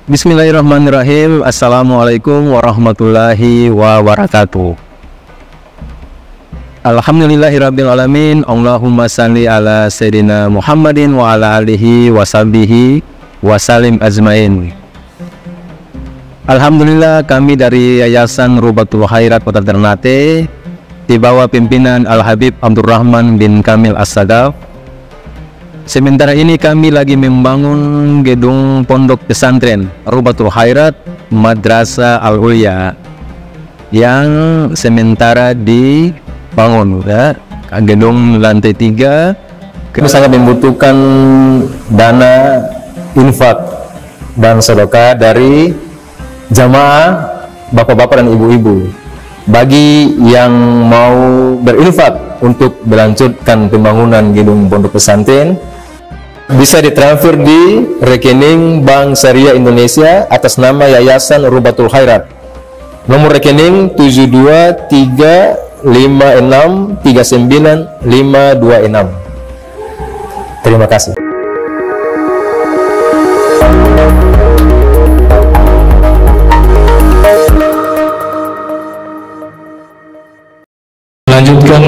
Bismillahirrahmanirrahim. Assalamualaikum warahmatullahi wabarakatuh. Alhamdulillahirabbil alamin. Allahumma salli ala sayyidina Muhammadin wa ala alihi wa sahbihi wa salim ajmain. Alhamdulillah, kami dari Yayasan Rubatul Khairat Kota Ternate di bawah pimpinan Al-Habib Abdurrahman bin Kamil As-Sadaf. Sementara ini kami lagi membangun gedung pondok pesantren Rubatul Khairat Madrasah Al-Ulya yang sementara dibangun, ya. Gedung lantai 3. Kami sangat membutuhkan dana infak dan sedekah dari jamaah bapak-bapak dan ibu-ibu. Bagi yang mau berinfak untuk melanjutkan pembangunan gedung pondok pesantren, bisa ditransfer di rekening Bank Syariah Indonesia atas nama Yayasan Rubatul Khairat. Nomor rekening 723563956. Terima kasih. Melanjutkan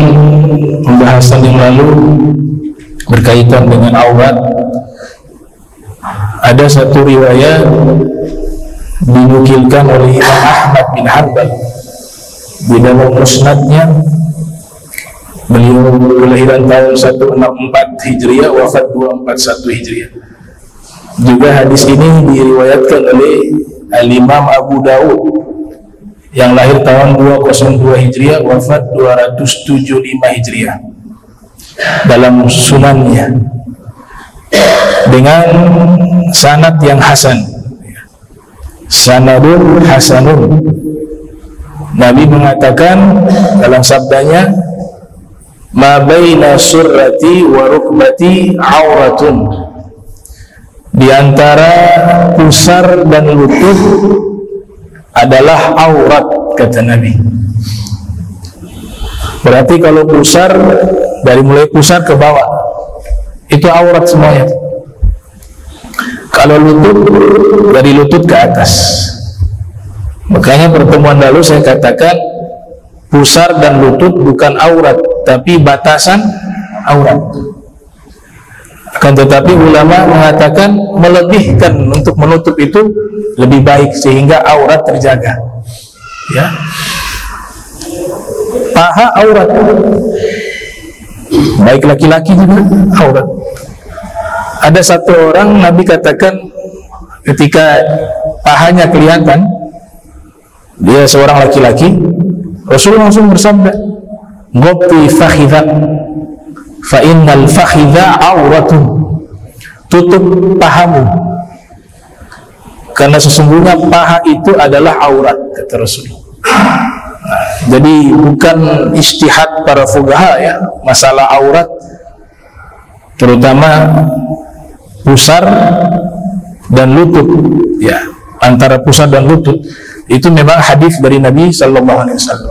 pembahasan yang lalu berkaitan dengan aurat. Ada satu riwayat dinukilkan oleh Imam Ahmad bin Hanbal di dalam musnadnya. Beliau kelahiran tahun 164 Hijriah, wafat 241 Hijriah. Juga hadis ini diriwayatkan oleh Al-Imam Abu Dawud yang lahir tahun 202 Hijriah, wafat 275 Hijriah dalam sunannya dengan sanad yang hasan, sanadun hasanun. Nabi mengatakan dalam sabdanya, ma baina surrati wa rukbati auratun, di antara pusar dan lutut adalah aurat, kata Nabi. Berarti kalau pusar, dari mulai pusar ke bawah itu aurat semuanya. Kalau lutut, dari lutut ke atas. Makanya pertemuan lalu saya katakan pusar dan lutut bukan aurat, tapi batasan aurat. Akan tetapi ulama mengatakan melebihkan untuk menutup itu lebih baik sehingga aurat terjaga, ya. Paha aurat, baik laki-laki juga aurat. Ada satu orang Nabi katakan ketika pahanya kelihatan, dia seorang laki-laki, Rasulullah langsung bersabda, "Ghatti fakhidha fa innal fakhidha auratun." Tutup pahamu, karena sesungguhnya paha itu adalah aurat, kata Rasulullah. Jadi bukan ijtihad para fuqaha, ya, masalah aurat, terutama pusar dan lutut, ya, antara pusar dan lutut itu memang hadis dari Nabi Sallallahu Alaihi Wasallam.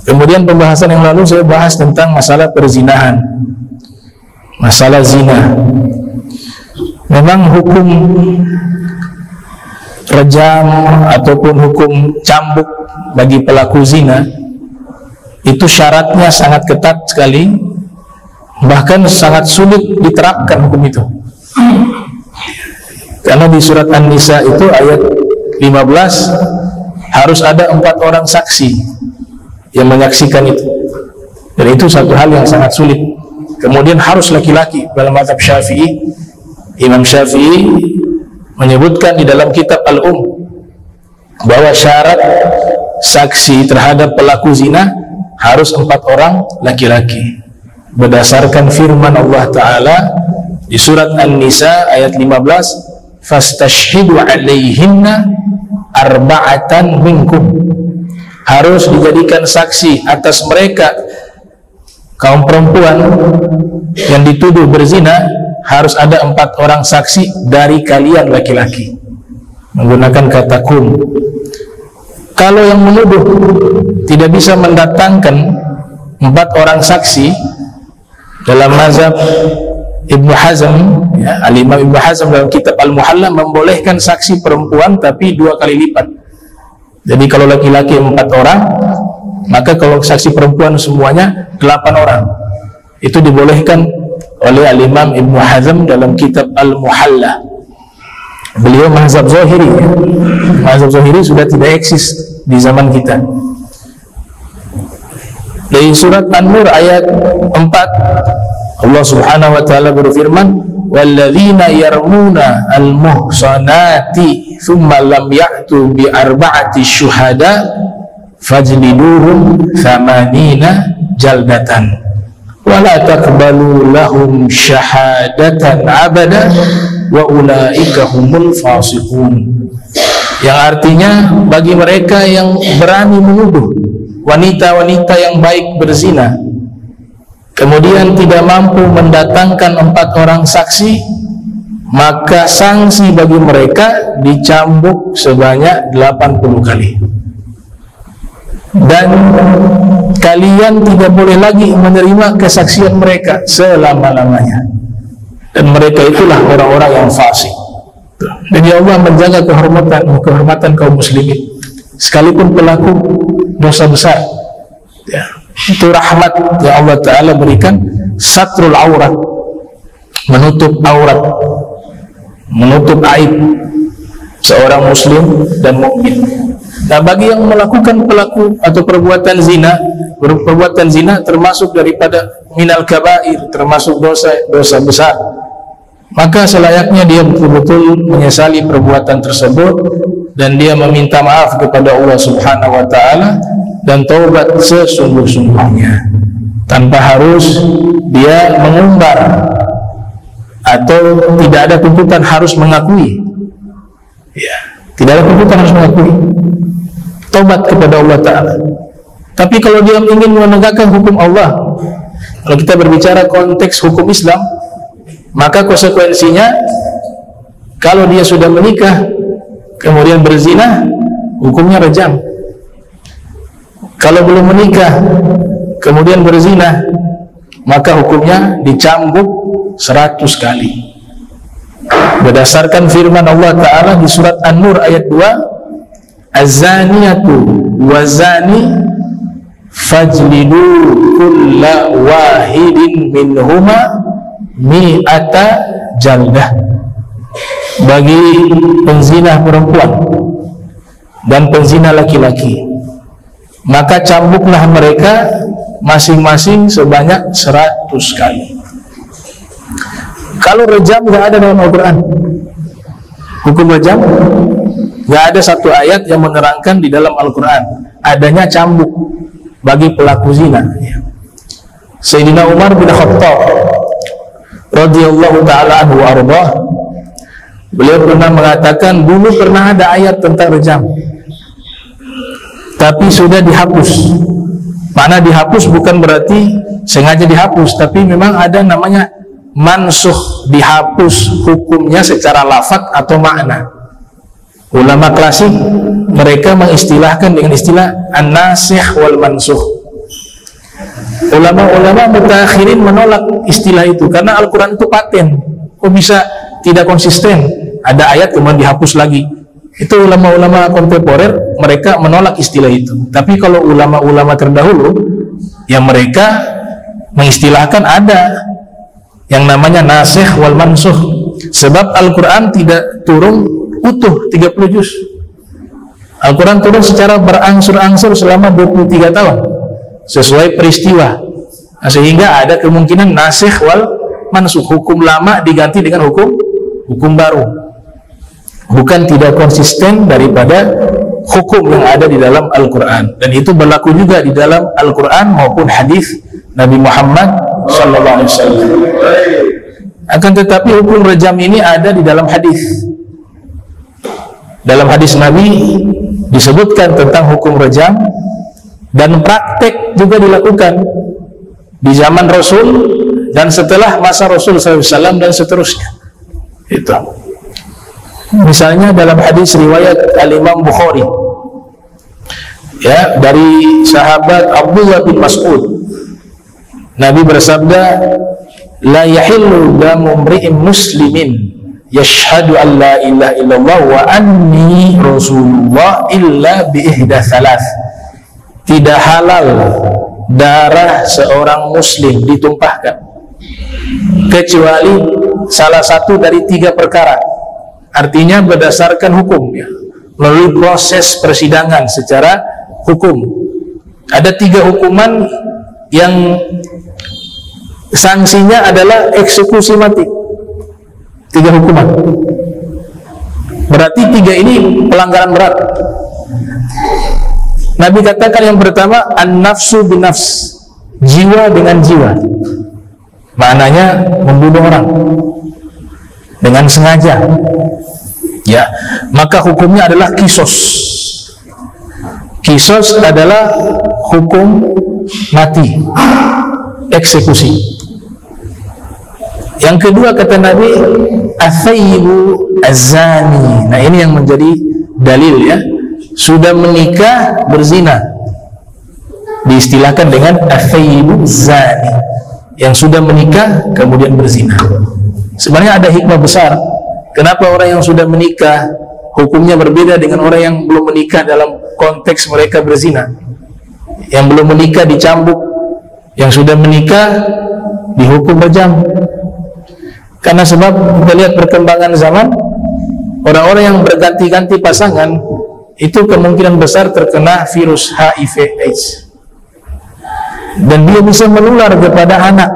Kemudian pembahasan yang lalu saya bahas tentang masalah perzinahan, masalah zina. Memang hukum rejam ataupun hukum cambuk bagi pelaku zina itu syaratnya sangat ketat sekali, bahkan sangat sulit diterapkan hukum itu. Karena di surat An-Nisa itu ayat 15 harus ada 4 orang saksi yang menyaksikan itu, dan itu satu hal yang sangat sulit. Kemudian harus laki-laki. Dalam mazhab Syafi'i, Imam Syafi'i menyebutkan di dalam kitab Al-Um bahwa syarat saksi terhadap pelaku zina harus 4 orang laki-laki, berdasarkan firman Allah Ta'ala di surat An-Nisa ayat 15, fastashhidu alaihinna arba'atan minkum, harus dijadikan saksi atas mereka, kaum perempuan yang dituduh berzina, harus ada 4 orang saksi dari kalian laki-laki, menggunakan kata kum. Kalau yang menuduh tidak bisa mendatangkan 4 orang saksi, dalam mazhab Ibnu Hazm, ya, Al-Imam Ibnu Hazm dalam kitab Al-Muhalla membolehkan saksi perempuan tapi 2 kali lipat. Jadi kalau laki-laki 4 orang, maka kalau saksi perempuan semuanya 8 orang. Itu dibolehkan oleh Al-Imam Ibnu Hazm dalam kitab Al-Muhalla. Beliau mazhab Zahiri, ya. Mazhab Zahiri sudah tidak eksis di zaman kita. Dari surat An-Nur ayat 4, Allah Subhanahu wa taala berfirman, "Walladzina yarmuna al-muhsanati tsumma lam ya'tu bi arba'ati syuhada fajliduhum 80 jaldatan wa la taqbalu lahum syahadatan abada wa ulaika humul fasiqun." Yang artinya bagi mereka yang berani menuduh wanita-wanita yang baik berzina, kemudian tidak mampu mendatangkan 4 orang saksi, maka sanksi bagi mereka dicambuk sebanyak 80 kali. Dan kalian tidak boleh lagi menerima kesaksian mereka selama-lamanya. Dan mereka itulah orang-orang yang fasik. Jadi Allah menjaga kehormatan kaum muslimin, sekalipun pelaku dosa besar, ya. Itu rahmat yang Allah Ta'ala berikan, satrul aurat, menutup aurat, menutup aib seorang muslim dan mukmin. Nah, bagi yang melakukan pelaku atau perbuatan zina termasuk daripada minal kabair, termasuk dosa besar, maka selayaknya dia betul-betul menyesali perbuatan tersebut dan dia meminta maaf kepada Allah Subhanahu wa taala dan taubat sesungguh-sungguhnya, tanpa harus dia mengumbar atau tidak ada tuntutan harus mengakui, ya, tidak ada tuntutan harus mengakui. Taubat kepada Allah Ta'ala. Tapi kalau dia ingin menegakkan hukum Allah, kalau kita berbicara konteks hukum Islam, maka konsekuensinya kalau dia sudah menikah kemudian berzina, hukumnya rejam. Kalau belum menikah kemudian berzina, maka hukumnya dicambuk 100 kali. Berdasarkan firman Allah Ta'ala di surat An-Nur ayat 2, Az-zaniyatu waz-zani fajlidu kulla wahidin minhuma mi'ata jaldah. Bagi penzina perempuan dan penzina laki-laki, maka cambuklah mereka masing-masing sebanyak 100 kali. Kalau rejam nggak ada dalam Al-Quran, hukum rejam nggak ada satu ayat yang menerangkan di dalam Al-Quran adanya cambuk bagi pelaku zina. Sayyidina Umar bin Khattab radhiyallahu ta'ala anhu arbah, beliau pernah mengatakan dulu pernah ada ayat tentang rejam, tapi sudah dihapus. Mana dihapus bukan berarti sengaja dihapus, tapi memang ada namanya mansuh, dihapus hukumnya secara lafaz atau makna. Ulama klasik mereka mengistilahkan dengan istilah an-nasikh wal mansuh. Ulama-ulama mutakhirin menolak istilah itu karena Al-Quran itu paten. Kok bisa tidak konsisten? Ada ayat kemudian dihapus lagi. Itu ulama-ulama kontemporer mereka menolak istilah itu. Tapi kalau ulama-ulama terdahulu yang mereka mengistilahkan ada yang namanya nasikh wal mansuh. Sebab Al-Quran tidak turun utuh 30 juz. Al-Quran turun secara berangsur-angsur selama 23 tahun sesuai peristiwa. Nah, sehingga ada kemungkinan nasikh wal mansuh, hukum lama diganti dengan hukum baru. Bukan tidak konsisten daripada hukum yang ada di dalam Al-Quran. Dan itu berlaku juga di dalam Al-Quran maupun hadis Nabi Muhammad sallallahu alaihi wasallam. Akan tetapi hukum rejam ini ada di dalam hadis. Dalam hadis Nabi disebutkan tentang hukum rejam, dan praktek juga dilakukan di zaman Rasul dan setelah masa Rasul SAW dan seterusnya. Itu misalnya dalam hadis riwayat Al-Imam Bukhari, ya, dari sahabat Abdullah bin Mas'ud, Nabi bersabda, la yahillu damu mri'in muslimin yashhadu an la ilaha illallah wa anni rasulullah illa bi ihda thalath. Tidak halal darah seorang muslim ditumpahkan kecuali salah satu dari 3 perkara. Artinya berdasarkan hukum, ya, melalui proses persidangan secara hukum. Ada 3 hukuman yang sanksinya adalah eksekusi mati. 3 hukuman. Berarti 3 ini pelanggaran berat. Nabi katakan yang pertama an-nafsu bin-nafs, jiwa dengan jiwa. Maknanya membunuh orang dengan sengaja. Ya, maka hukumnya adalah kisos. Kisos adalah hukum mati, eksekusi. Yang kedua kata Nabi athayyibu az-zani. Nah, ini yang menjadi dalil, ya. Sudah menikah berzina diistilahkan dengan athayyibu zani, yang sudah menikah kemudian berzina. Sebenarnya ada hikmah besar kenapa orang yang sudah menikah hukumnya berbeda dengan orang yang belum menikah dalam konteks mereka berzina. Yang belum menikah dicambuk, yang sudah menikah dihukum berjam. Karena sebab kita lihat perkembangan zaman, orang-orang yang berganti-ganti pasangan itu kemungkinan besar terkena virus HIV/AIDS, dan dia bisa menular kepada anak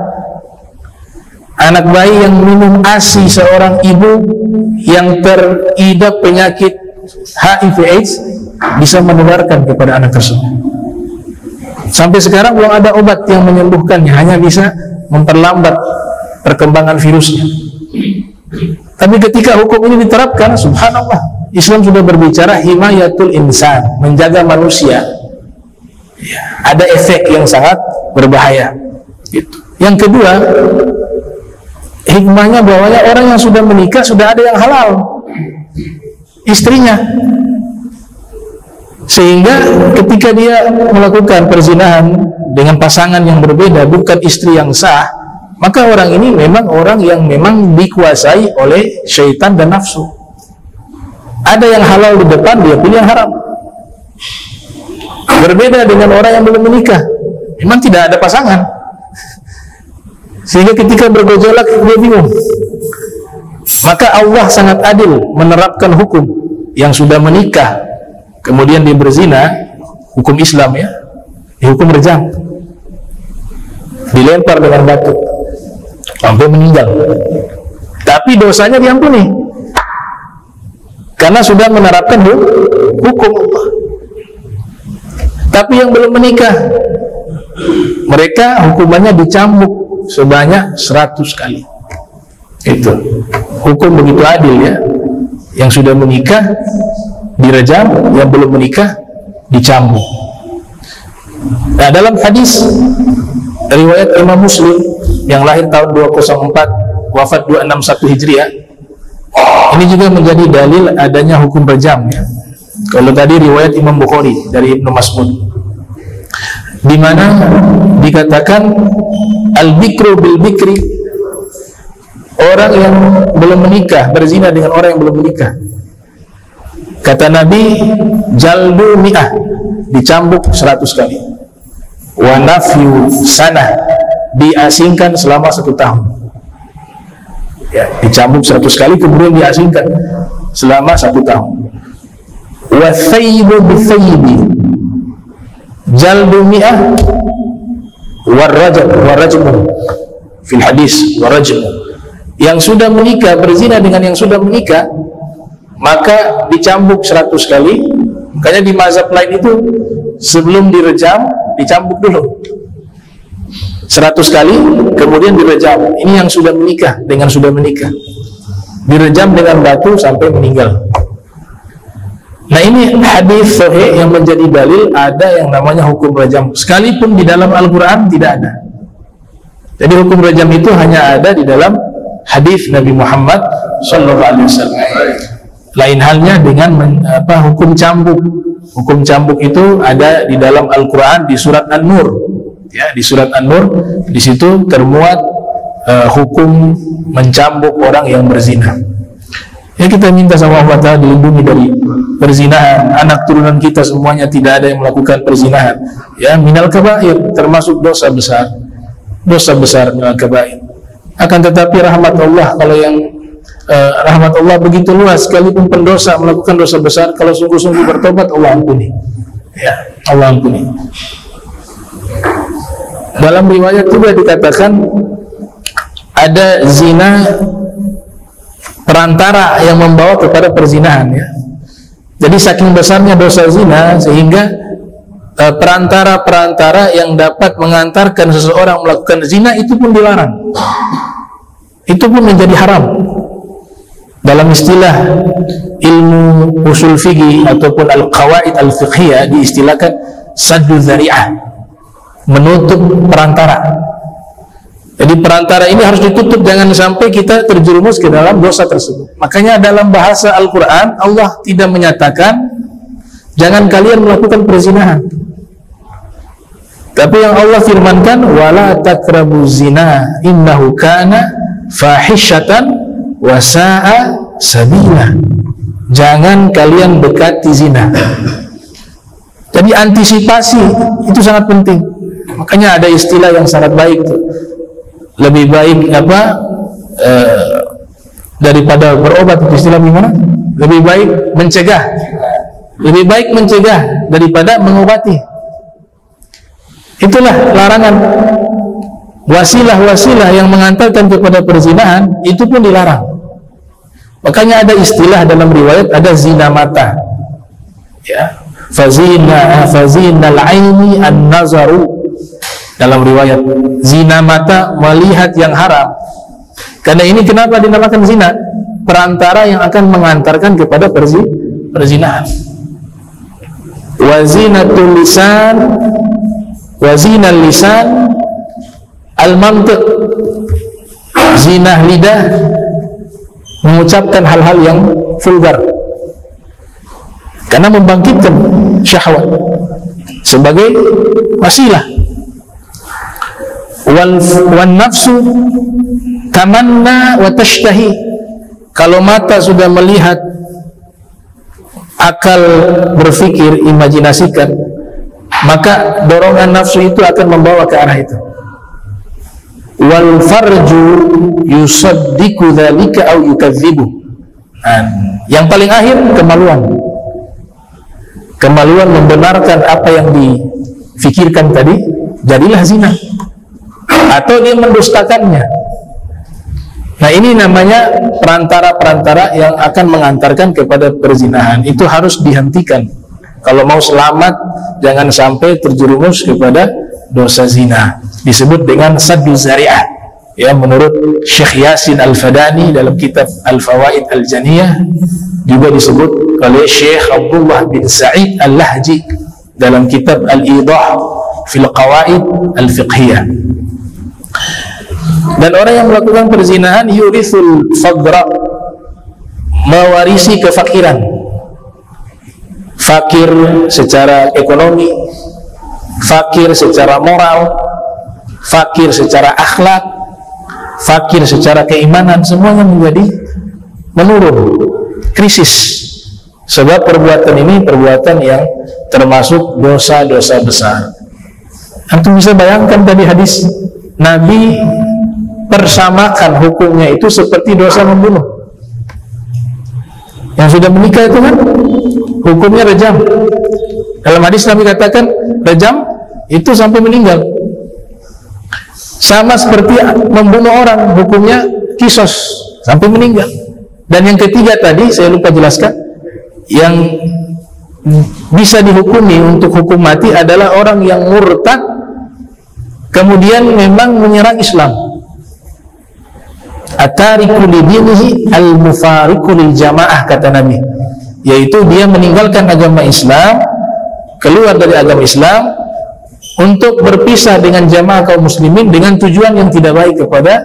bayi yang minum ASI seorang ibu yang teridap penyakit HIV/AIDS bisa menularkan kepada anak tersebut. Sampai sekarang belum ada obat yang menyembuhkannya, hanya bisa memperlambat perkembangan virusnya. Tapi ketika hukum ini diterapkan, subhanallah, Islam sudah berbicara himayatul insan, menjaga manusia. Ya, ada efek yang sangat berbahaya. Gitu. Yang kedua, hikmahnya bahwanya orang yang sudah menikah sudah ada yang halal, istrinya. Sehingga ketika dia melakukan perzinahan dengan pasangan yang berbeda, bukan istri yang sah, maka orang ini memang orang yang memang dikuasai oleh syaitan dan nafsu. Ada yang halal di depan, dia pilih yang haram. Berbeda dengan orang yang belum menikah, memang tidak ada pasangan, sehingga ketika bergejolak dia bingung. Maka Allah sangat adil menerapkan hukum. Yang sudah menikah kemudian dia berzina, hukum Islam, ya, dihukum berjam, dilempar dengan batu sampai meninggal. Tapi dosanya diampuni karena sudah menerapkan hukum Allah. Tapi yang belum menikah, mereka hukumannya dicambuk sebanyak 100 kali. Itu hukum begitu adil, ya. Yang sudah menikah direjam, yang belum menikah dicambuk. Nah, dalam hadis riwayat Imam Muslim yang lahir tahun 204 wafat 261 Hijriah, ini juga menjadi dalil adanya hukum berjam, ya. Kalau tadi riwayat Imam Bukhari dari Ibnu Mas'ud, di mana dikatakan al-bikru bil bikri, orang yang belum menikah berzina dengan orang yang belum menikah, kata Nabi, jaldu mi'ah, dicambuk 100 kali, wa nafyu sanah, diasingkan selama 1 tahun. Ya, dicambuk 100 kali kemudian diasingkan selama 1 tahun. Wa thayyibu bithayyibi, jaldu mi'ah, warajmu fil hadis, warajmu. Yang sudah menikah berzina dengan yang sudah menikah, maka dicambuk 100 kali. Makanya di mazhab lain itu sebelum direjam dicambuk dulu 100 kali, kemudian direjam. Ini yang sudah menikah dengan sudah menikah, direjam dengan batu sampai meninggal. Nah, ini hadis sahih yang menjadi dalil ada yang namanya hukum rajam, sekalipun di dalam Al-Quran tidak ada. Jadi hukum rajam itu hanya ada di dalam hadis Nabi Muhammad SAW. Lain halnya dengan hukum cambuk. Hukum cambuk itu ada di dalam Al-Quran di surat An-Nur. Ya, di surat An-Nur, di situ termuat hukum mencambuk orang yang berzina. Ya, kita minta sama Allah Ta'ala dilindungi dari perzinahan. Anak turunan kita semuanya tidak ada yang melakukan perzinahan. Ya, minal kabair, termasuk dosa besar. Dosa besar minal kabair. Akan tetapi rahmat Allah, kalau yang rahmat Allah begitu luas, sekalipun pendosa melakukan dosa besar, kalau sungguh-sungguh bertobat, Allah ampuni. Ya, Allah ampuni. Dalam riwayat juga dikatakan ada zina perantara yang membawa kepada perzinahan, ya. Jadi saking besarnya dosa zina sehingga perantara-perantara yang dapat mengantarkan seseorang melakukan zina itu pun dilarang. Itu pun menjadi haram. Dalam istilah ilmu usul fikih ataupun al-qawaid al-fiqhiyah diistilahkan saddu dzari'ah, menutup perantara. Jadi perantara ini harus ditutup, jangan sampai kita terjerumus ke dalam dosa tersebut. Makanya dalam bahasa Al-Quran Allah tidak menyatakan jangan kalian melakukan perzinahan, tapi yang Allah firmankan wala taqrabu zina innahu kana fahisyatan wa sa'a sabila. Jangan kalian dekati zina. Jadi antisipasi itu sangat penting. Makanya ada istilah yang sangat baik tuh. Lebih baik daripada berobat, itu istilah gimana? Lebih baik mencegah. Lebih baik mencegah daripada mengobati. Itulah larangan. Wasilah-wasilah yang mengantarkan kepada perzinahan itu pun dilarang. Makanya ada istilah dalam riwayat, ada zina mata. Ya, fazinal aini an-nazaru. Dalam riwayat, zina mata, melihat yang haram. Karena ini kenapa dinamakan zina? Perantara yang akan mengantarkan kepada perzinahan. Wazinatul lisan, wazinal lisan al-mantiq. Zina lidah, mengucapkan hal-hal yang vulgar karena membangkitkan syahwat sebagai wasilah. Wan nafsu tamanna wa tashtahi. Kalau mata sudah melihat, akal berpikir, imajinasikan, maka dorongan nafsu itu akan membawa ke arah itu. Wal farju yusaddiqu dzalika aw yukadzibu. Yang paling akhir kemaluan. Kemaluan membenarkan apa yang difikirkan tadi, jadilah zina. Atau dia mendustakannya. Nah, ini namanya perantara-perantara yang akan mengantarkan kepada perzinahan. Itu harus dihentikan. Kalau mau selamat, jangan sampai terjerumus kepada dosa zina. Disebut dengan saddu zari'ah. Ya, menurut Syekh Yasin Al-Fadani dalam kitab Al-Fawaid Al-Janiyah, juga disebut oleh Syekh Abdullah bin Sa'id Al-Lahji dalam kitab Al-Idah fil Qawaid Al-Fiqhiyah. Dan orang yang melakukan perzinahan yurithul fadra, mewarisi kefakiran. Fakir secara ekonomi, fakir secara moral, fakir secara akhlak, fakir secara keimanan, semuanya menjadi menurun, krisis. Sebab perbuatan ini perbuatan yang termasuk dosa-dosa besar. Antum bisa bayangkan tadi hadis Nabi persamakan hukumnya itu seperti dosa membunuh. Yang sudah menikah itu kan hukumnya rejam. Dalam hadis Nabi katakan rejam itu sampai meninggal. Sama seperti membunuh orang, hukumnya kisos sampai meninggal. Dan yang ketiga tadi saya lupa jelaskan, yang bisa dihukumi untuk hukum mati adalah orang yang murtad kemudian memang menyerang Islam. At-tariku li dinihi al-mufariqu lil jamaah, kata Nabi, yaitu dia meninggalkan agama Islam, keluar dari agama Islam untuk berpisah dengan jamaah kaum muslimin dengan tujuan yang tidak baik kepada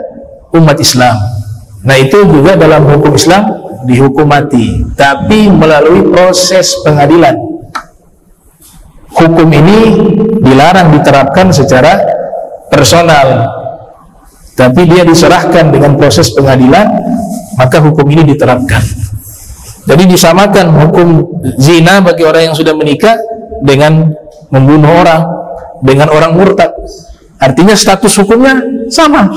umat Islam. Nah, itu juga dalam hukum Islam dihukum mati, tapi melalui proses pengadilan. Hukum ini dilarang diterapkan secara personal, tapi dia diserahkan dengan proses pengadilan, maka hukum ini diterapkan. Jadi disamakan hukum zina bagi orang yang sudah menikah dengan membunuh orang, dengan orang murtad. Artinya status hukumnya sama.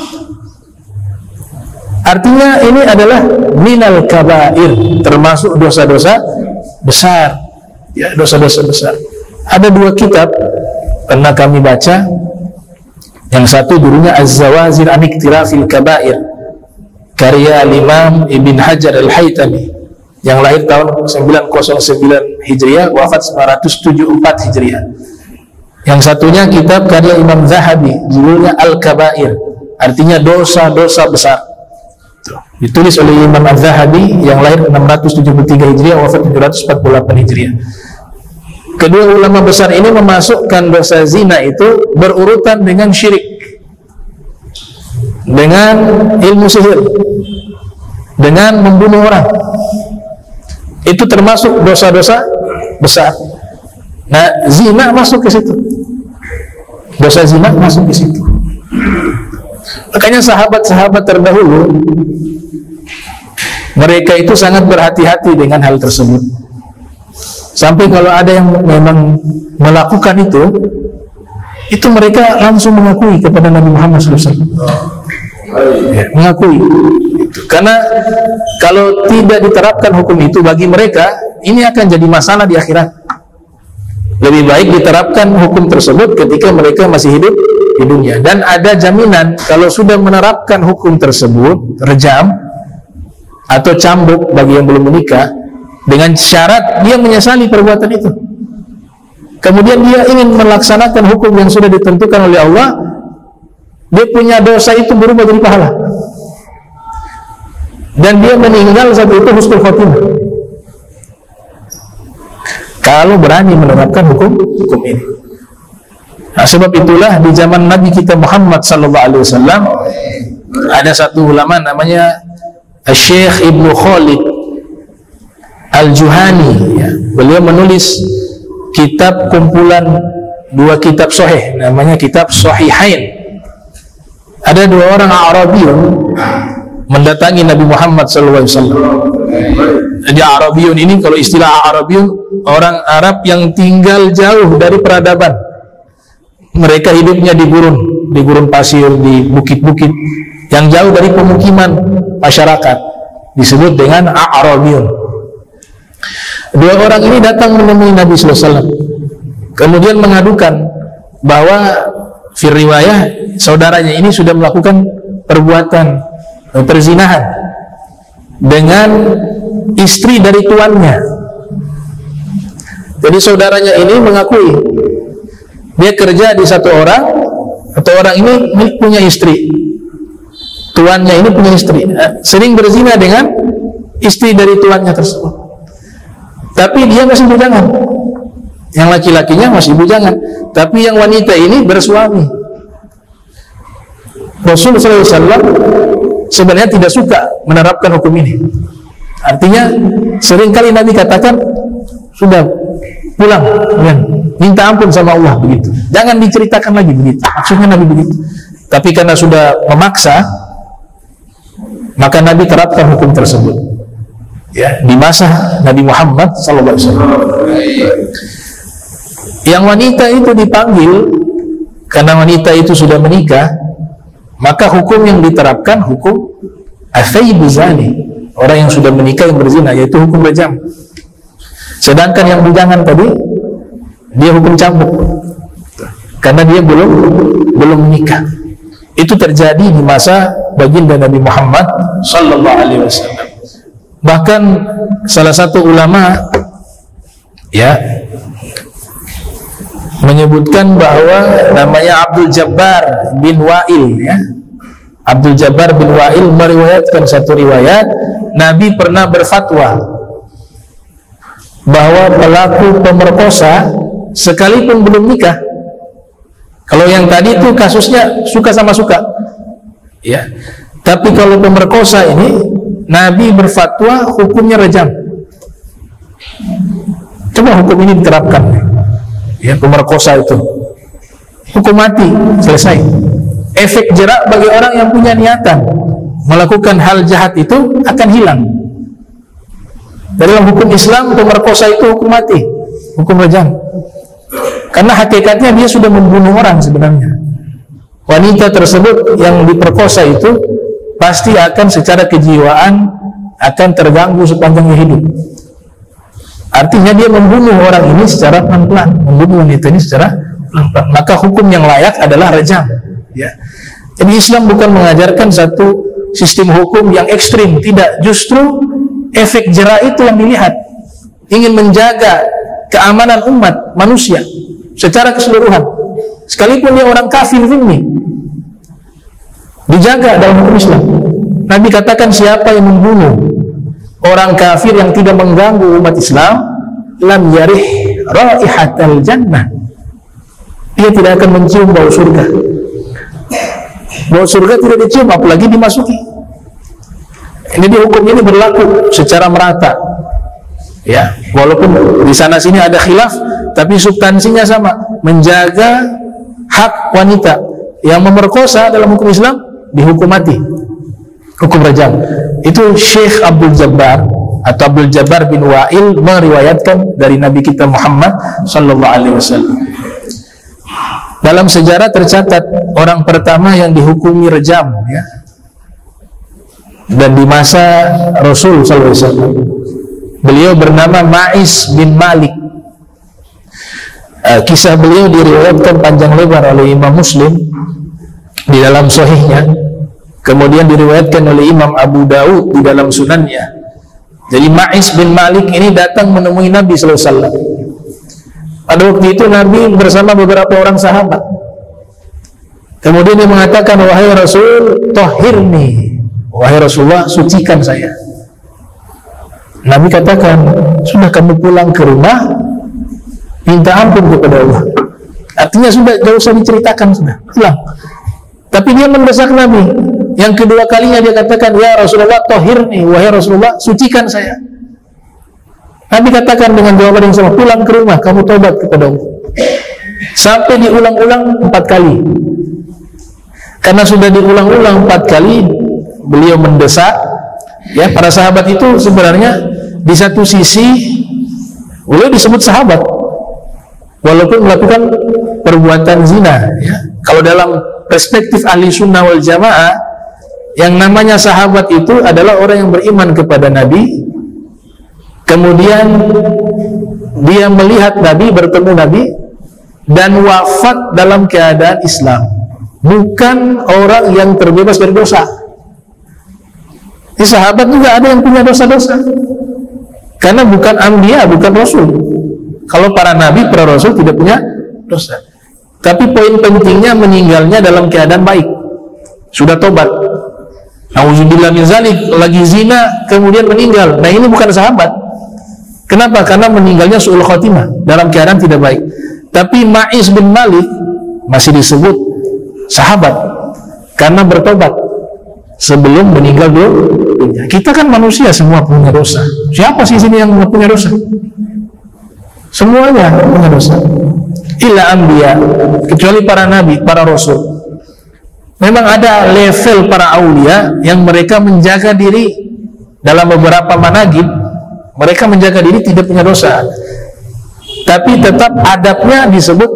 Artinya ini adalah minal kabair, termasuk dosa-dosa besar. Ya, dosa-dosa besar. Ada 2 kitab pernah kami baca. Yang satu judulnya Az-Zawazir an Iktirafil Kabair, karya Imam Ibn Hajar Al-Haytami, yang lahir tahun 909 Hijriah, wafat 974 Hijriah. Yang satunya kitab karya Imam Zahabi, judulnya Al-Kabair, artinya dosa-dosa besar. Ditulis oleh Imam Az-Zahabi yang lahir 673 Hijriah, wafat 748 Hijriah. Kedua ulama besar ini memasukkan dosa zina itu berurutan dengan syirik, dengan ilmu sihir, dengan membunuh orang. Itu termasuk dosa-dosa besar. Nah, zina masuk ke situ. Dosa zina masuk ke situ. Makanya sahabat-sahabat terdahulu, mereka itu sangat berhati-hati dengan hal tersebut. Sampai kalau ada yang memang melakukan itu mereka langsung mengakui kepada Nabi Muhammad SAW. Ya, mengakui. Karena kalau tidak diterapkan hukum itu bagi mereka, ini akan jadi masalah di akhirat. Lebih baik diterapkan hukum tersebut ketika mereka masih hidup di dunia. Dan ada jaminan kalau sudah menerapkan hukum tersebut, rejam atau cambuk bagi yang belum menikah, dengan syarat dia menyesali perbuatan itu, kemudian dia ingin melaksanakan hukum yang sudah ditentukan oleh Allah, dia punya dosa itu berubah jadi pahala, dan dia meninggal saat itu husnul khotimah, kalau berani menerapkan hukum ini. Nah, sebab itulah di zaman Nabi kita Muhammad SAW ada satu ulama namanya Syekh Ibnu Khalid Al-Juhani, ya. Beliau menulis kitab kumpulan 2 kitab sahih, namanya kitab Sahihain. Ada 2 orang Arabiyun mendatangi Nabi Muhammad SAW. Jadi Arabiyun ini, kalau istilah Arabiyun, orang Arab yang tinggal jauh dari peradaban. Mereka hidupnya di gurun pasir, di bukit-bukit yang jauh dari pemukiman masyarakat, disebut dengan Arabiyun. 2 orang ini datang menemui Nabi SAW, kemudian mengadukan bahwa fir riwayah saudaranya ini sudah melakukan perbuatan perzinahan dengan istri dari tuannya. Jadi saudaranya ini mengakui dia kerja di satu orang, atau orang ini punya istri, tuannya ini punya istri, sering berzina dengan istri dari tuannya tersebut. Tapi dia masih bujangan, yang laki-lakinya masih bujangan, tapi yang wanita ini bersuami. Rasulullah SAW sebenarnya tidak suka menerapkan hukum ini. Artinya seringkali Nabi katakan, sudah pulang, ya, minta ampun sama Allah, begitu. Jangan diceritakan lagi, begitu. Maksudnya Nabi begitu. Tapi karena sudah memaksa, maka Nabi terapkan hukum tersebut. Ya, di masa Nabi Muhammad SAW. Yang wanita itu dipanggil karena wanita itu sudah menikah, maka hukum yang diterapkan hukum athayyibu zani, orang yang sudah menikah yang berzina, yaitu hukum rejam. Sedangkan yang bujangan tadi dia hukum cambuk karena dia belum menikah. Itu terjadi di masa baginda Nabi Muhammad SAW. Bahkan salah satu ulama, ya, menyebutkan bahwa namanya Abdul Jabbar bin Wa'il, ya. Abdul Jabbar bin Wa'il meriwayatkan satu riwayat, Nabi pernah berfatwa bahwa pelaku pemerkosa sekalipun belum nikah, kalau yang tadi itu kasusnya suka sama suka, ya, tapi kalau pemerkosa ini Nabi berfatwa hukumnya rejam. Coba hukum ini diterapkan, ya, pemerkosa itu hukum mati, selesai. efek jerak bagi orang yang punya niatan melakukan hal jahat itu akan hilang. Dalam hukum Islam, pemerkosa itu hukum mati, hukum rajam. Karena hakikatnya dia sudah membunuh orang sebenarnya. Wanita tersebut yang diperkosa itu pasti akan secara kejiwaan akan terganggu sepanjang hidup. Artinya dia membunuh orang ini secara pelan-pelan, membunuh wanita ini secara pelan-pelan. Maka hukum yang layak adalah rajam. Ya. Jadi Islam bukan mengajarkan satu sistem hukum yang ekstrim, tidak. Justru efek jerak itu yang dilihat. Ingin menjaga keamanan umat manusia secara keseluruhan, sekalipun dia orang kafir ini dijaga dalam hukum Islam. Nabi katakan siapa yang membunuh orang kafir yang tidak mengganggu umat Islam, lam yarih raihatal jannah, dia tidak akan mencium bau surga. Bau surga tidak dicium, apalagi dimasuki. Jadi hukum ini berlaku secara merata. Ya, walaupun di sana sini ada khilaf, tapi substansinya sama, menjaga hak wanita. Yang memerkosa dalam hukum Islam dihukum mati, hukum rajam. Itu Syekh Abdul Jabbar atau Abdul Jabbar bin Wa'il meriwayatkan dari Nabi kita Muhammad sallallahu alaihi wasallam. Dalam sejarah tercatat orang pertama yang dihukumi rajam, ya, dan di masa Rasul sallallahu alaihi wasallam. Beliau bernama Ma'is bin Malik. Kisah beliau diriwayatkan panjang lebar oleh Imam Muslim di dalam Sahihnya, kemudian diriwayatkan oleh Imam Abu Daud di dalam Sunannya. Jadi Ma'is bin Malik ini datang menemui Nabi sallallahu alaihi wasallam. Pada waktu itu Nabi bersama beberapa orang sahabat. Kemudian dia mengatakan, wahai Rasul, tahhirni, wahai Rasulullah, sucikan saya. Nabi katakan, sudah kamu pulang ke rumah, minta ampun kepada Allah. Artinya sudah, gak usah diceritakan, sudah pulang. Tapi dia mendesak Nabi. Yang kedua kalinya dia katakan, ya Rasulullah, tahhirni, wahai Rasulullah, sucikan saya. Nabi katakan dengan jawaban yang sama, pulang ke rumah, kamu tobat kepada Allah. Sampai diulang-ulang 4 kali. Karena sudah diulang-ulang 4 kali, beliau mendesak. Ya, para sahabat itu sebenarnya di satu sisi beliau disebut sahabat, walaupun melakukan perbuatan zina. Ya. Kalau dalam perspektif ahli sunnah wal jamaah, yang namanya sahabat itu adalah orang yang beriman kepada Nabi, kemudian dia melihat Nabi, bertemu Nabi, dan wafat dalam keadaan Islam, bukan orang yang terbebas dari dosa. Di sahabat juga ada yang punya dosa-dosa, karena bukan anbiya, bukan rasul. Kalau para nabi, para rasul tidak punya dosa. Tapi poin pentingnya meninggalnya dalam keadaan baik, sudah tobat. Nauzubillah min zalik, lagi zina kemudian meninggal. Nah ini bukan sahabat. Kenapa? Karena meninggalnya su'ul khotimah, dalam keadaan tidak baik. Tapi Ma'is bin Malik masih disebut sahabat karena bertobat sebelum meninggal dunia. Kita kan manusia, semua punya dosa. Siapa sih sini yang punya dosa? Semuanya punya dosa. Illa anbiya, kecuali para nabi, para rasul. Memang ada level para aulia yang mereka menjaga diri dalam beberapa managib, mereka menjaga diri tidak punya dosa. Tapi tetap adabnya disebut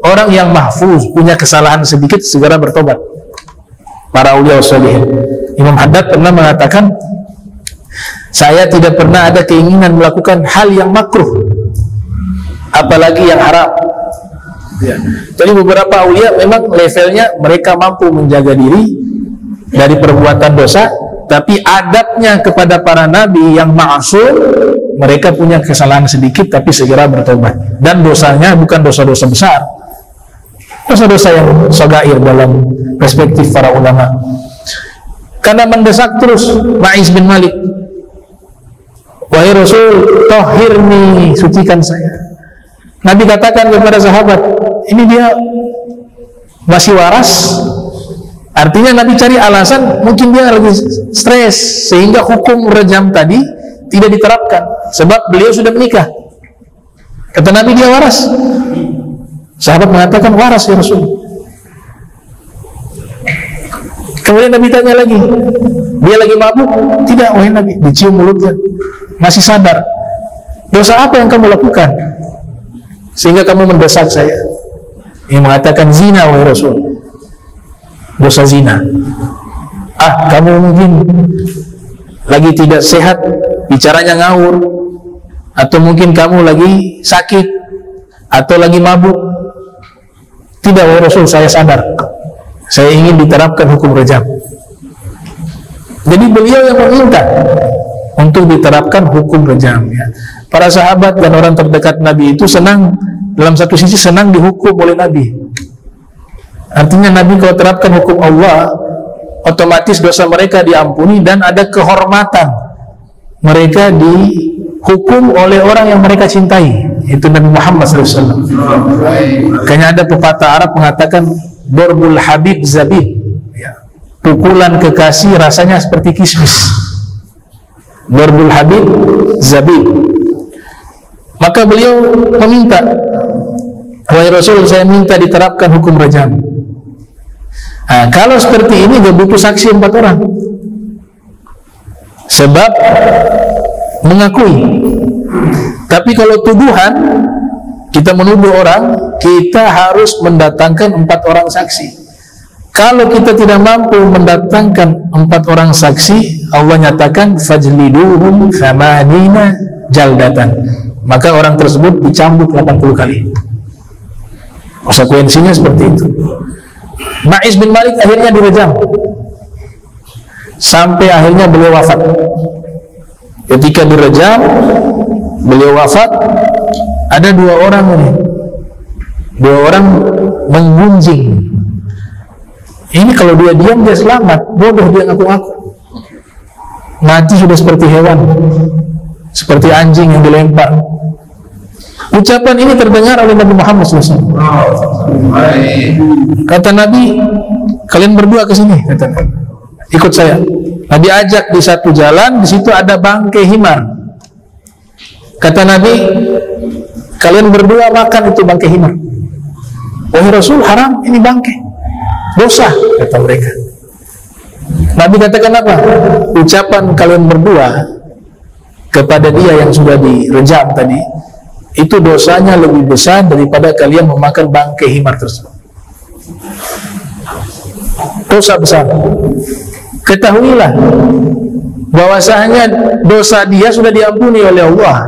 orang yang mahfuz, punya kesalahan sedikit segera bertobat. Para aulia sholihin. Imam Haddad pernah mengatakan, saya tidak pernah ada keinginan melakukan hal yang makruh, apalagi yang haram. Ya. Jadi beberapa aulia memang levelnya mereka mampu menjaga diri dari perbuatan dosa, tapi adabnya kepada para nabi yang ma'asum, mereka punya kesalahan sedikit tapi segera bertobat. Dan dosanya bukan dosa-dosa besar, dosa-dosa yang shagair dalam perspektif para ulama. Karena mendesak terus Ma'is bin Malik, wahai Rasul, tahhirni, sucikan saya. Nabi katakan kepada sahabat, ini dia masih waras. Artinya Nabi cari alasan, mungkin dia lagi stres, sehingga hukum rajam tadi tidak diterapkan, sebab beliau sudah menikah. Kata Nabi, dia waras. Sahabat mengatakan, waras ya Rasul. Kemudian Nabi tanya lagi, dia lagi mabuk? Tidak, wahai Nabi. Dicium mulutnya, masih sadar. Dosa apa yang kamu lakukan sehingga kamu mendesak saya? Yang mengatakan zina, wahai Rasul. Dosa zina. Kamu mungkin lagi tidak sehat, bicaranya ngawur, atau mungkin kamu lagi sakit, atau lagi mabuk. Tidak, wahai Rasul, saya sadar. Saya ingin diterapkan hukum rajam. Jadi beliau yang meminta untuk diterapkan hukum rajam. Ya. Para sahabat dan orang terdekat Nabi itu senang, dalam satu sisi senang dihukum oleh Nabi. Artinya Nabi kalau terapkan hukum Allah, otomatis dosa mereka diampuni dan ada kehormatan. Mereka dihukum oleh orang yang mereka cintai, itu Nabi Muhammad SAW. Makanya ada pepatah Arab mengatakan Dorbul Habib Zabib, ya. Pukulan kekasih rasanya seperti kismis. Dorbul Habib Zabib. Maka beliau meminta, wahai Rasul, saya minta diterapkan hukum rajam. Kalau seperti ini gak butuh saksi 4 orang, sebab mengakui. Tapi kalau tuduhan, kita menuduh orang, kita harus mendatangkan 4 orang saksi. Kalau kita tidak mampu mendatangkan 4 orang saksi, Allah nyatakan fajliduhum thamanina jaldatan, maka orang tersebut dicambuk 80 kali. Konsekuensinya seperti itu. Ma'iz bin Malik akhirnya dirajam sampai akhirnya beliau wafat. Ketika dirajam, beliau wafat, ada 2 orang ini, 2 orang menggunjing. Ini kalau dia diam dia selamat, bodoh dia ngaku-ngaku. Mati sudah seperti hewan, seperti anjing yang dilempar. Ucapan ini terdengar oleh Nabi Muhammad SAW. Kata Nabi, kalian berdua ke sini, kata Nabi. Ikut saya. Nabi ajak di satu jalan, di situ ada bangkai himar. Kata Nabi, kalian berdua makan itu bangkai himar. Wahai Rasul, haram ini bangkai, dosa, kata mereka. Nabi katakan apa? Ucapan kalian berdua kepada dia yang sudah direjam tadi, itu dosanya lebih besar daripada kalian memakan bangkai himar tersebut. Dosa besar. Ketahuilah bahwasanya dosa dia sudah diampuni oleh Allah,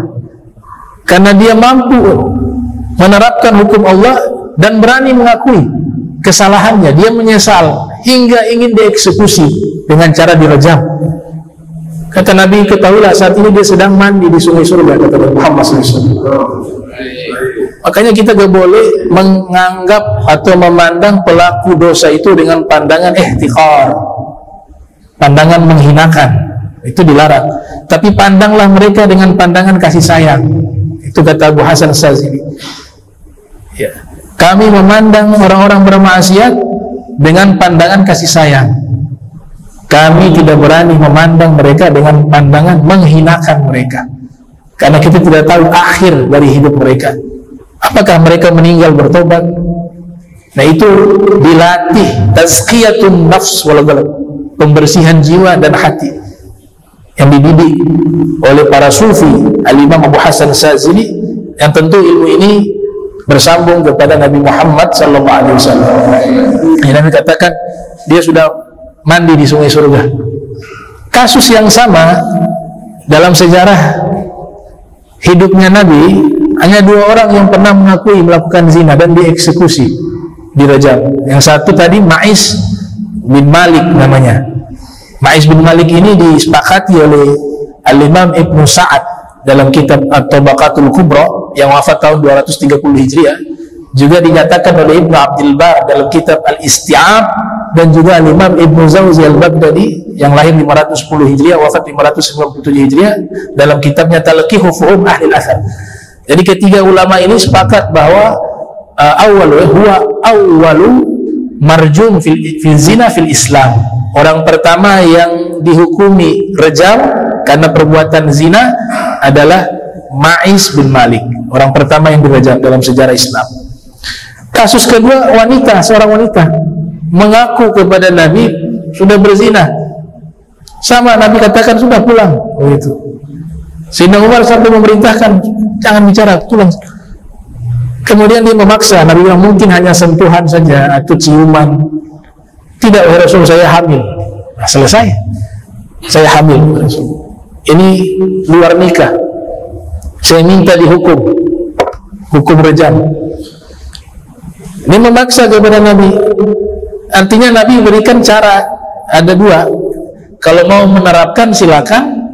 karena dia mampu menerapkan hukum Allah dan berani mengakui kesalahannya. Dia menyesal hingga ingin dieksekusi dengan cara direjam. Kata Nabi, ketahuilah saat ini dia sedang mandi di sungai surga, kata Muhammad SAW. Makanya kita gak boleh menganggap atau memandang pelaku dosa itu dengan pandangan ihtiqar, pandangan menghinakan. Itu dilarang. Tapi pandanglah mereka dengan pandangan kasih sayang. Itu kata Abu Hasan Sazili. Ya. Kami memandang orang-orang bermaksiat dengan pandangan kasih sayang. Kami tidak berani memandang mereka dengan pandangan menghinakan mereka, karena kita tidak tahu akhir dari hidup mereka. Apakah mereka meninggal bertobat? Nah, itu dilatih tazkiyatun nafs wal qalb, pembersihan jiwa dan hati, yang dididik oleh para sufi Al-Imam Abu Hasan Sazili, yang tentu ilmu ini bersambung kepada Nabi Muhammad SAW. Nabi katakan dia sudah mandi di sungai surga. Kasus yang sama dalam sejarah hidupnya Nabi, hanya 2 orang yang pernah mengakui melakukan zina dan dieksekusi, dirajam. Yang satu tadi Ma'iz bin Malik namanya. Ma'iz bin Malik ini disepakati oleh Al-Imam Ibnu Sa'ad dalam kitab At-Tabaqatul Kubra yang wafat tahun 230 Hijriah. Juga dinyatakan oleh Ibnu Abdul Bar dalam kitab Al-Isti'ab, dan juga Imam Ibnu Zawzi Al-Baghdadi yang lahir 510 Hijriah, wafat 597 Hijriah, dalam kitabnya Talqihu Fuhum Ahli Al-Athar. Jadi ketiga ulama ini sepakat bahwa awwalu marjum fil zina fil Islam. Orang pertama yang dihukumi rejam karena perbuatan zina adalah Ma'iz bin Malik. Orang pertama yang direjam dalam sejarah Islam. Kasus kedua, wanita, seorang wanita mengaku kepada Nabi sudah berzina. Sama Nabi katakan sudah pulang. Begitu. Sayyidina Umar sampai memerintahkan jangan bicara, pulang. Kemudian dia memaksa. Nabi bilang mungkin hanya sentuhan saja atau ciuman. Tidak, ya Rasul, saya hamil. Nah, selesai. Saya hamil, Rasul. Ini luar nikah. Saya minta dihukum, hukum rejam. Ini memaksa kepada Nabi. Artinya Nabi berikan cara, ada dua. Kalau mau menerapkan silakan,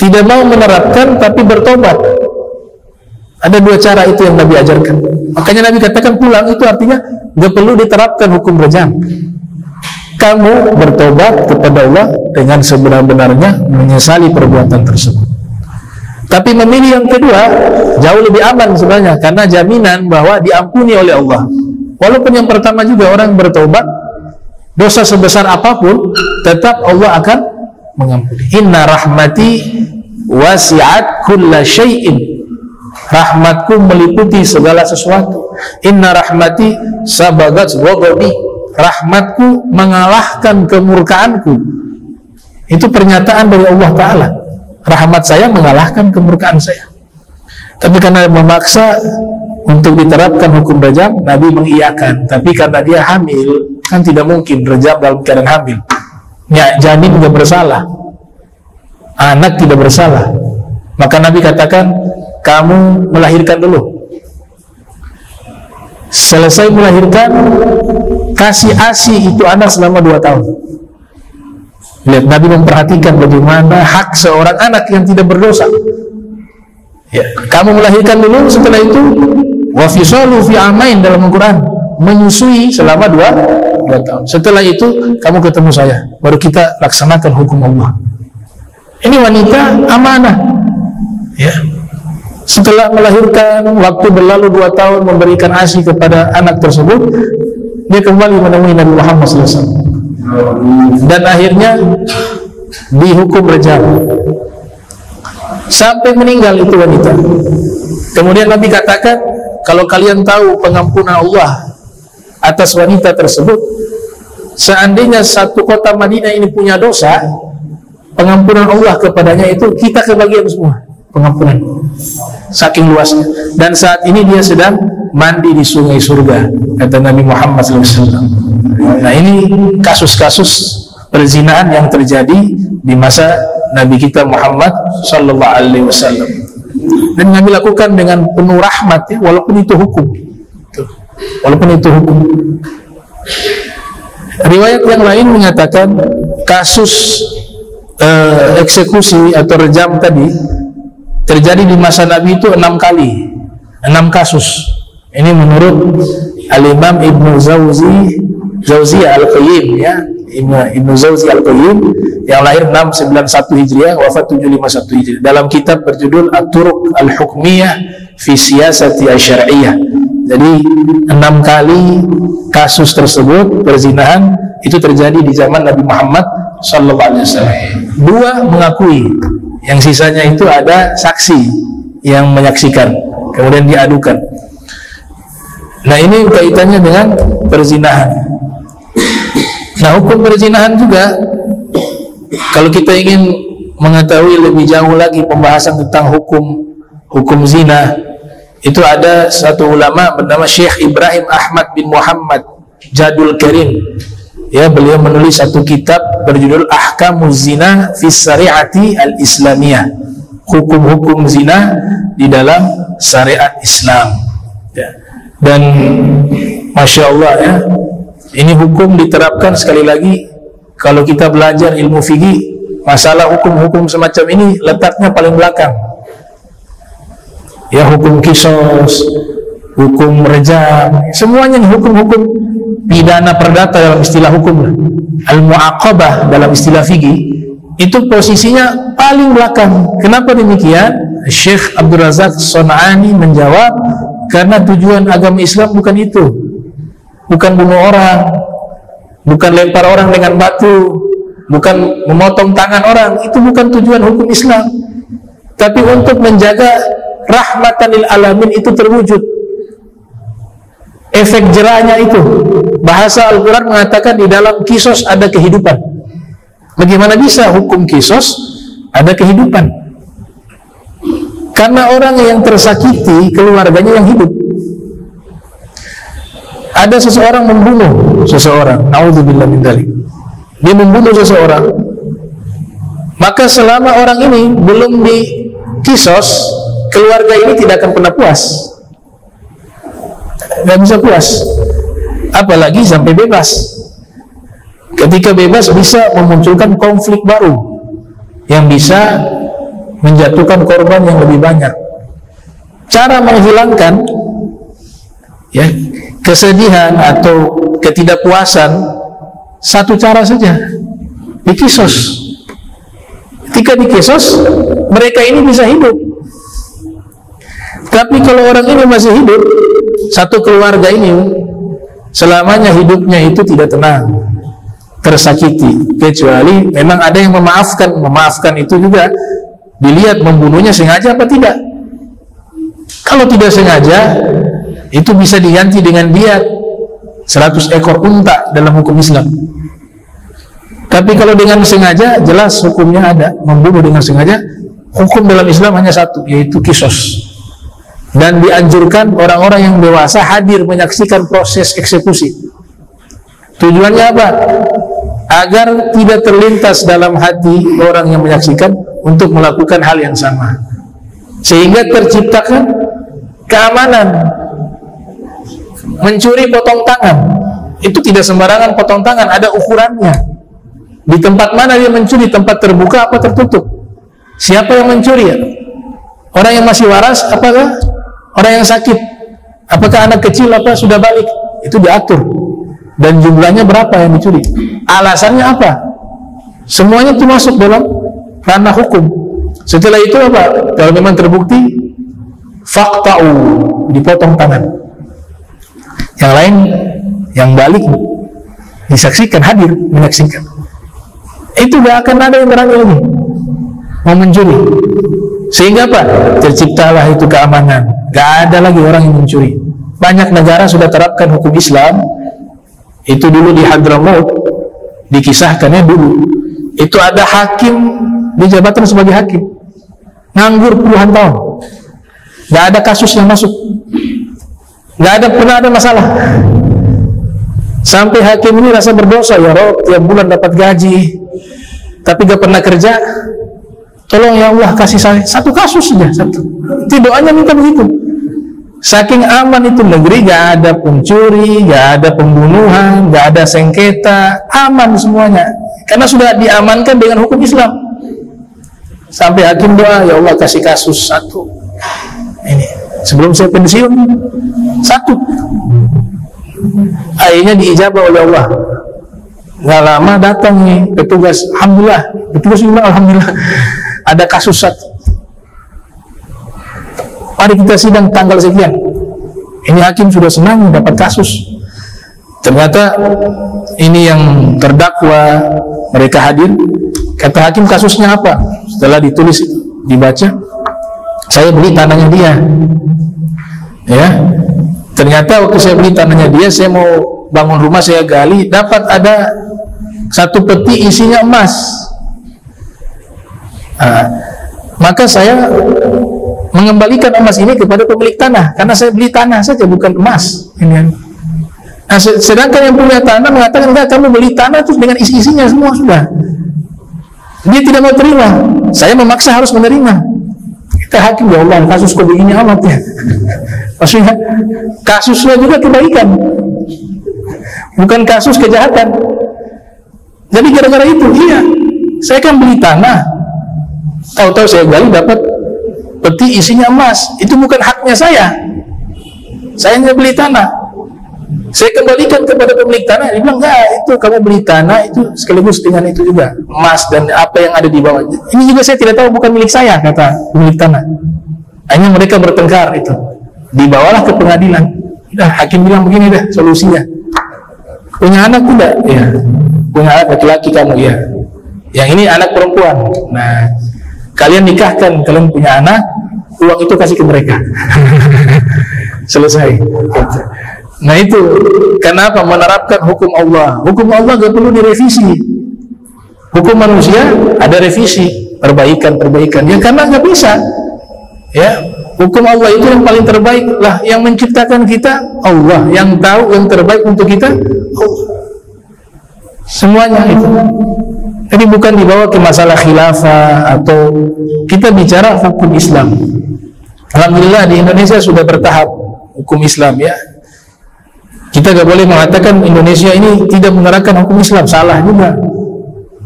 tidak mau menerapkan tapi bertobat. Ada dua cara itu yang Nabi ajarkan. Makanya Nabi katakan pulang itu artinya nggak perlu diterapkan hukum rejam. Kamu bertobat kepada Allah dengan sebenar-benarnya menyesali perbuatan tersebut. Tapi memilih yang kedua jauh lebih aman sebenarnya, karena jaminan bahwa diampuni oleh Allah. Walaupun yang pertama juga orang bertobat, dosa sebesar apapun tetap Allah akan mengampuni. Inna rahmati wasi'at kulla syai'in. Rahmatku meliputi segala sesuatu. Inna rahmati sabagat ghadabi. Rahmatku mengalahkan kemurkaanku. Itu pernyataan dari Allah Ta'ala. Rahmat saya mengalahkan kemurkaan saya. Tapi karena memaksa untuk diterapkan hukum rejam, Nabi mengiyakan. Tapi karena dia hamil, kan tidak mungkin rejam dalam keadaan hamil. Ya, janin tidak bersalah, anak tidak bersalah. Maka Nabi katakan, kamu melahirkan dulu. Selesai melahirkan, kasih ASI itu anak selama 2 tahun. Lihat, Nabi memperhatikan bagaimana hak seorang anak yang tidak berdosa. Ya, kamu melahirkan dulu, setelah itu wa fisalu fi amain dalam Al-Quran, menyusui selama 2 tahun. Setelah itu kamu ketemu saya, baru kita laksanakan hukum Allah. Ini wanita amanah. Ya. Setelah melahirkan, waktu berlalu 2 tahun memberikan ASI kepada anak tersebut, dia kembali menemui Nabi Muhammad SAW. Dan akhirnya dihukum rejam sampai meninggal itu wanita. Kemudian Nabi katakan, kalau kalian tahu pengampunan Allah atas wanita tersebut, seandainya satu kota Madinah ini punya dosa, pengampunan Allah kepadanya itu kita kebagian semua pengampunan, saking luasnya. Dan saat ini dia sedang mandi di sungai surga, kata Nabi Muhammad SAW. Nah, ini kasus-kasus perzinahan yang terjadi di masa Nabi kita Muhammad SAW. Dan Nabi lakukan dengan penuh rahmat, ya, walaupun itu hukum. Walaupun itu hukum. Riwayat yang lain menyatakan kasus eksekusi atau rejam tadi terjadi di masa Nabi itu 6 kali, 6 kasus. Ini menurut Al-Imam Ibnu Zawzi Al-Qayyim, ya, Ibnu Zawzi Al-Qayyim yang lahir 691 Hijriah, wafat 751 Hijriah. Dalam kitab berjudul At-Turuq Al-Hukmiyah fi Siyasati Asy-Syar'iyyah. Jadi 6 kali kasus tersebut perzinahan itu terjadi di zaman Nabi Muhammad SAW. 2 mengakui, yang sisanya itu ada saksi yang menyaksikan, kemudian diadukan. Nah, ini kaitannya dengan perzinahan. Nah, hukum perzinahan juga, kalau kita ingin mengetahui lebih jauh lagi pembahasan tentang hukum zina, itu ada satu ulama bernama Syekh Ibrahim Ahmad bin Muhammad Jadul Karim. Ya, beliau menulis satu kitab berjudul Ahkamuz Zina fi Syariati Al-Islamiyah. Hukum-hukum zina di dalam syariat Islam. Ya. Dan Masya Allah, ya, ini hukum diterapkan sekali lagi. Kalau kita belajar ilmu fikih, masalah hukum-hukum semacam ini letaknya paling belakang. Ya, hukum kisos, hukum rejam, semuanya hukum-hukum pidana perdata dalam istilah hukum, al-mu'aqabah dalam istilah fikih, itu posisinya paling belakang. Kenapa demikian? Syekh Abdul Razak Son'ani menjawab, karena tujuan agama Islam bukan itu, bukan bunuh orang, bukan lempar orang dengan batu, bukan memotong tangan orang. Itu bukan tujuan hukum Islam. Tapi untuk menjaga rahmatan lil alamin itu terwujud, efek jerahnya itu bahasa Al-Quran mengatakan di dalam kisos ada kehidupan. Bagaimana bisa hukum kisos ada kehidupan? Karena orang yang tersakiti keluarganya yang hidup. Ada seseorang membunuh seseorang, naudzubillah min dzalik. Dia membunuh seseorang, maka selama orang ini belum dikisos, keluarga ini tidak akan pernah puas, nggak bisa puas, apalagi sampai bebas. Ketika bebas bisa memunculkan konflik baru yang bisa menjatuhkan korban yang lebih banyak. Cara menghilangkan ya kesedihan atau ketidakpuasan satu cara saja, dikisos. Ketika dikisos, mereka ini bisa hidup. Tapi kalau orang ini masih hidup, satu keluarga ini selamanya hidupnya itu tidak tenang, tersakiti, kecuali memang ada yang memaafkan. Memaafkan itu juga dilihat membunuhnya sengaja apa tidak. Kalau tidak sengaja, itu bisa diganti dengan diat 100 ekor unta dalam hukum Islam. Tapi kalau dengan sengaja, jelas hukumnya ada. Membunuh dengan sengaja, hukum dalam Islam hanya satu, yaitu kisos. Dan dianjurkan orang-orang yang dewasa hadir menyaksikan proses eksekusi. Tujuannya apa? Agar tidak terlintas dalam hati orang yang menyaksikan untuk melakukan hal yang sama, sehingga terciptakan keamanan. Mencuri potong tangan itu tidak sembarangan potong tangan, ada ukurannya. Di tempat mana dia mencuri, tempat terbuka apa tertutup? Siapa yang mencuri? Orang yang masih waras, apakah orang yang sakit? Apakah anak kecil apa sudah balik? Itu diatur. Dan jumlahnya berapa yang dicuri? Alasannya apa? Semuanya itu masuk dalam ranah hukum. Setelah itu apa? Kalau memang terbukti, faqta'u, dipotong tangan. Yang lain yang balik disaksikan, hadir menyaksikan. Itu gak akan ada yang berani lagi mau mencuri. Sehingga apa? Terciptalah itu keamanan. Gak ada lagi orang yang mencuri. Banyak negara sudah terapkan hukum Islam. Itu dulu di Hadramaut dikisahkannya dulu. Itu ada hakim di jabatan sebagai hakim, nganggur puluhan tahun, gak ada kasus yang masuk, gak ada pernah ada masalah. Sampai hakim ini rasa berdosa, ya Rob, tiap bulan dapat gaji tapi gak pernah kerja, tolong ya Allah kasih saya satu kasus saja, satu. Itu doanya minta begitu. Saking aman itu negeri, gak ada pencuri, gak ada pembunuhan, gak ada sengketa, aman semuanya karena sudah diamankan dengan hukum Islam. Sampai hakim doa, ya Allah kasih kasus satu ini sebelum saya pensiun, satu. Akhirnya diijabah oleh Allah. Nggak lama datang nih petugas, alhamdulillah, petugas bilang alhamdulillah ada kasus satu. Mari kita sidang tanggal sekian. Ini hakim sudah senang dapat kasus. Ternyata ini yang terdakwa, mereka hadir. Kata hakim, kasusnya apa? Setelah ditulis, dibaca, saya beli tanahnya dia. Ya, ternyata waktu saya beli tanahnya dia, saya mau bangun rumah, saya gali, dapat ada satu peti isinya emas. Maka saya mengembalikan emas ini kepada pemilik tanah, karena saya beli tanah saja, bukan emas. Nah, sedangkan yang punya tanah mengatakan, enggak, kamu beli tanah terus dengan isi-isinya semua sudah. Dia tidak mau terima, saya memaksa harus menerima. Kita hakim, ya Allah, kasus kok begini amat ya. Maksudnya kasusnya juga kebaikan, bukan kasus kejahatan. Jadi gara-gara itu, iya, saya kan beli tanah, tahu-tahu saya gali dapat peti isinya emas. Itu bukan haknya saya hanya beli tanah. Saya kembalikan kepada pemilik tanah. Dia bilang, enggak, itu kamu beli tanah itu sekaligus dengan itu juga emas dan apa yang ada di bawahnya. Ini juga saya tidak tahu, bukan milik saya, kata pemilik tanah. Hanya mereka bertengkar itu. Dibawalah ke pengadilan. Udah, hakim bilang begini dah solusinya. Punya anak tidak? Ya. Punya anak laki-laki kamu, ya. Yang ini anak perempuan. Nah, kalian nikahkan, kalian punya anak, uang itu kasih ke mereka. Selesai. Nah itu, kenapa menerapkan hukum Allah? Hukum Allah gak perlu direvisi. Hukum manusia ada revisi, perbaikan. Ya karena nggak bisa. Ya, hukum Allah itu yang paling terbaik lah. Yang menciptakan kita Allah, yang tahu yang terbaik untuk kita Allah. Semuanya itu. Jadi bukan dibawa ke masalah khilafah atau kita bicara hukum Islam. Alhamdulillah di Indonesia sudah bertahap hukum Islam ya. Kita gak boleh mengatakan Indonesia ini tidak menerapkan hukum Islam, salah juga.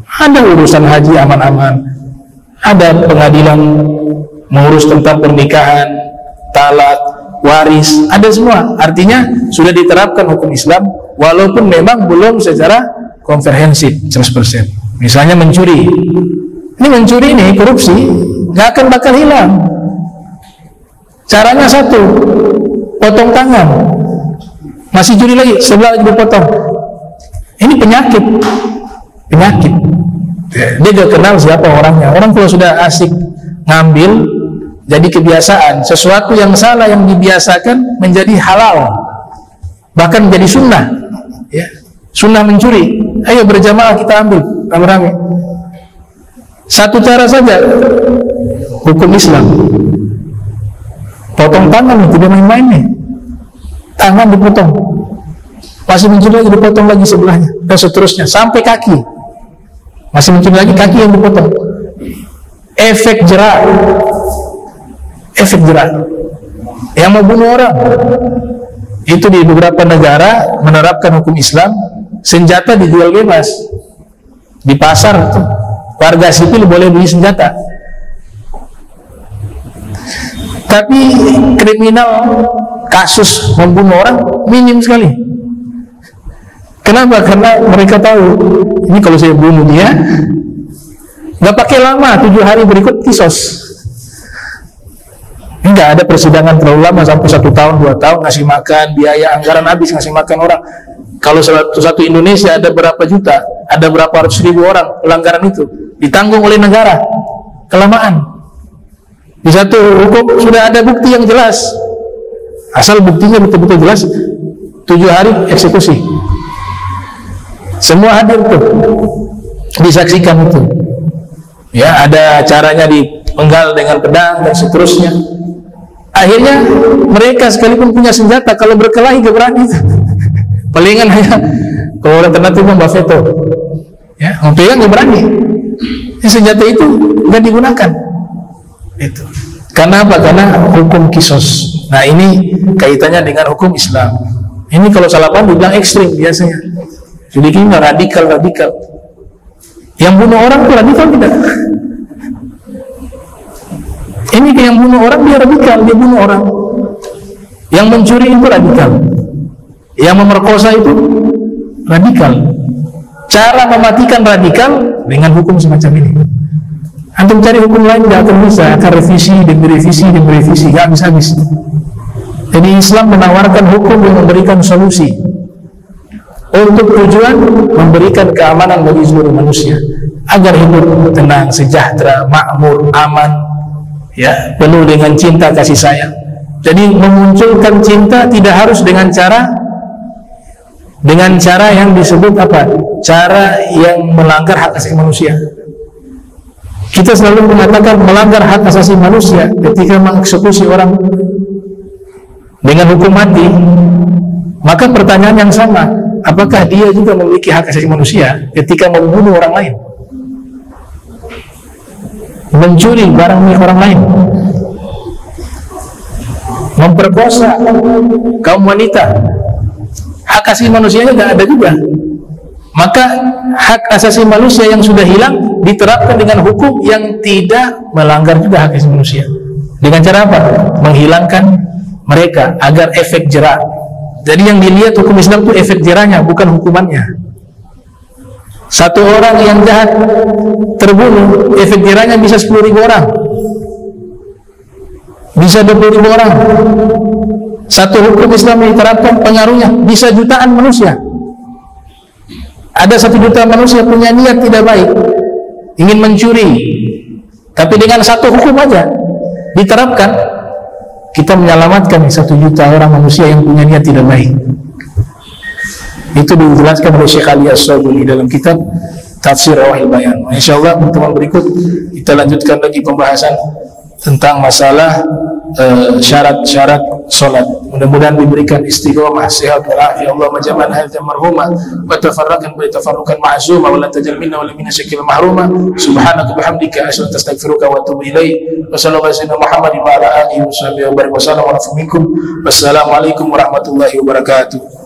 Ada urusan haji aman-aman, ada pengadilan mengurus tentang pernikahan, talak, waris, ada semua. Artinya sudah diterapkan hukum Islam, walaupun memang belum secara komprehensif 100%. Misalnya mencuri, ini korupsi, gak akan bakal hilang. Caranya satu, potong tangan. Masih curi lagi, sebelah lagi dipotong. Ini penyakit. Dia gak kenal siapa orangnya. Orang kalau sudah asik ngambil, jadi kebiasaan. Sesuatu yang salah yang dibiasakan menjadi halal, bahkan menjadi sunnah ya. Sunnah mencuri, ayo berjamaah kita ambil rame-rame. Satu cara saja, hukum Islam. Potong tangan, tidak main-main nih. Tangan dipotong, masih mencuri lagi dipotong lagi sebelahnya, dan seterusnya sampai kaki, masih mencuri lagi kaki yang dipotong. Efek jerak yang mau bunuh orang itu di beberapa negara menerapkan hukum Islam, senjata dijual bebas di pasar itu. Warga sipil boleh beli senjata, tapi kriminal kasus membunuh orang minim sekali. Kenapa? Karena mereka tahu ini kalau saya bunuh dia nggak pakai lama, 7 hari berikut kisos. Nggak ada persidangan terlalu lama sampai 1 tahun 2 tahun, ngasih makan, biaya anggaran habis ngasih makan orang. Kalau satu Indonesia ada berapa juta, ada berapa ratus ribu orang pelanggaran itu ditanggung oleh negara, kelamaan. Di satu hukum sudah ada bukti yang jelas, asal buktinya betul-betul jelas, 7 hari eksekusi. Semua hadir tuh, disaksikan itu. Ya, ada caranya dipenggal dengan pedang dan seterusnya. Akhirnya mereka sekalipun punya senjata, kalau berkelahi gak berani. Palingan hanya kalau orang ternyata Mbak Veto, ya, pegang gak berani. Senjata itu gak digunakan. Itu. Karena apa? Karena hukum kisos. Nah ini kaitannya dengan hukum Islam. Ini kalau salah paham dibilang ekstrim biasanya. Jadi ini radikal. Yang bunuh orang itu radikal tidak? Ini yang bunuh orang dia radikal, dia bunuh orang. Yang mencuri itu radikal. Yang memerkosa itu radikal. Cara mematikan radikal dengan hukum semacam ini. Antum cari hukum lain tidak akan bisa, akan revisi, gak habis-habis. Jadi Islam menawarkan hukum yang memberikan solusi untuk tujuan memberikan keamanan bagi seluruh manusia agar hidup tenang, sejahtera, makmur, aman, ya, penuh dengan cinta kasih sayang. Jadi memunculkan cinta tidak harus dengan cara yang disebut apa? Cara yang melanggar hak asasi manusia. Kita selalu mengatakan melanggar hak asasi manusia ketika mengeksekusi orang dengan hukum mati. Maka pertanyaan yang sama, apakah dia juga memiliki hak asasi manusia ketika membunuh orang lain, mencuri barang milik orang lain, memperkosa kaum wanita? Hak asasi manusianya tidak ada juga. Maka hak asasi manusia yang sudah hilang diterapkan dengan hukum yang tidak melanggar juga hak asasi manusia. Dengan cara apa? Menghilangkan mereka agar efek jerak. Jadi yang dilihat hukum Islam itu efek jeraknya, bukan hukumannya. Satu orang yang jahat terbunuh, efek jeraknya bisa 10.000 orang, bisa 20.000 orang. Satu hukum Islam yang diterapkan pengaruhnya bisa jutaan manusia. Ada 1 juta manusia punya niat tidak baik, ingin mencuri, tapi dengan satu hukum aja diterapkan, kita menyelamatkan 1 juta orang manusia yang punya niat tidak baik. Itu dijelaskan oleh Syekh Ali As-Sabuni dalam kitab Tafsir Rawahil Bayan. Insyaallah pertemuan berikut kita lanjutkan lagi pembahasan tentang masalah syarat-syarat solat. Mudah-mudahan diberikan istiqomah, sehat walafiat. Allahumma jama'a hadza marhuma wa tafarraqan bi tafarruqan ma'zuma wa la tajal minna wa la minna syakil mahruma. Subhanaka bihamdika asyhadu an la ilaha illa anta astaghfiruka wa atubu ilaik. Wa sallallahu alaihi wa Muhammadin wa ala alihi wa sahbihi wa barik wa sallam wa minkum. Wassalamu alaikum warahmatullahi wabarakatuh.